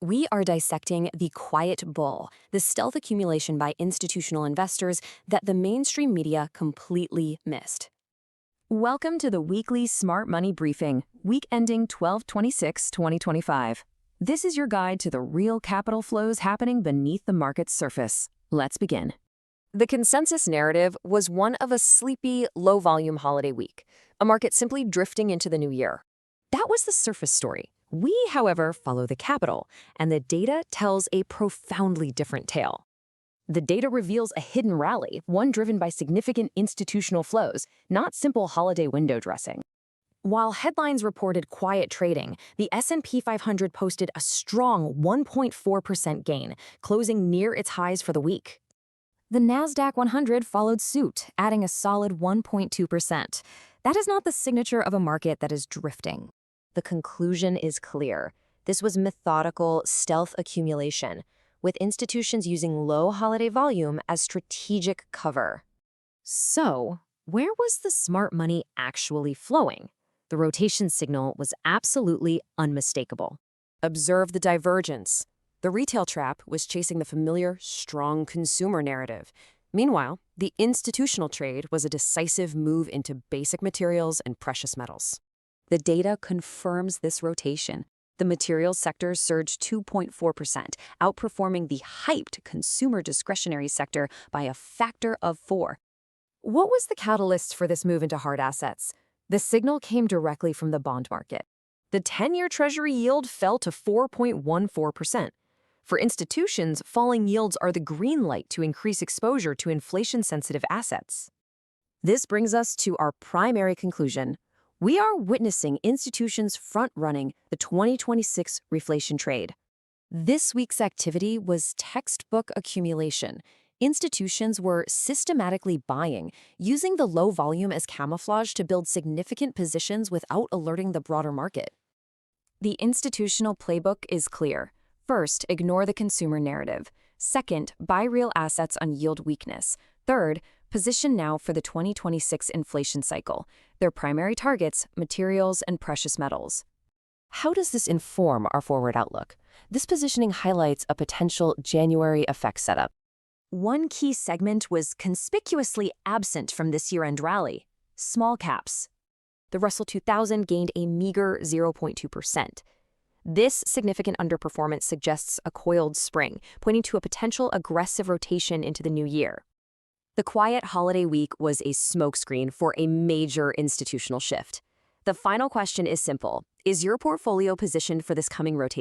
We are dissecting the quiet bull, the stealth accumulation by institutional investors that the mainstream media completely missed. Welcome to the weekly Smart Money Briefing, week ending 12/26/2025. This is your guide to the real capital flows happening beneath the market's surface. Let's begin. The consensus narrative was one of a sleepy, low-volume holiday week, a market simply drifting into the new year. That was the surface story. We, however, follow the capital, and the data tells a profoundly different tale. The data reveals a hidden rally, one driven by significant institutional flows, not simple holiday window dressing. While headlines reported quiet trading, the S&P 500 posted a strong 1.4% gain, closing near its highs for the week. The Nasdaq 100 followed suit, adding a solid 1.2%. That is not the signature of a market that is drifting. The conclusion is clear. This was methodical, stealth accumulation, with institutions using low holiday volume as strategic cover. So, where was the smart money actually flowing? The rotation signal was absolutely unmistakable. Observe the divergence. The retail trap was chasing the familiar, strong consumer narrative. Meanwhile, the institutional trade was a decisive move into basic materials and precious metals. The data confirms this rotation. The materials sector surged 2.4%, outperforming the hyped consumer discretionary sector by a factor of 4. What was the catalyst for this move into hard assets? The signal came directly from the bond market. The 10-year Treasury yield fell to 4.14%. For institutions, falling yields are the green light to increase exposure to inflation-sensitive assets. This brings us to our primary conclusion. We are witnessing institutions front-running the 2026 reflation trade. This week's activity was textbook accumulation. Institutions were systematically buying, using the low volume as camouflage to build significant positions without alerting the broader market. The institutional playbook is clear. First, ignore the consumer narrative. Second, buy real assets on yield weakness. Third, position now for the 2026 inflation cycle. Their primary targets, materials and precious metals. How does this inform our forward outlook? This positioning highlights a potential January effect setup. One key segment was conspicuously absent from this year-end rally: small caps. The Russell 2000 gained a meager 0.2%. This significant underperformance suggests a coiled spring, pointing to a potential aggressive rotation into the new year. The quiet holiday week was a smokescreen for a major institutional shift. The final question is simple. Is your portfolio positioned for this coming rotation?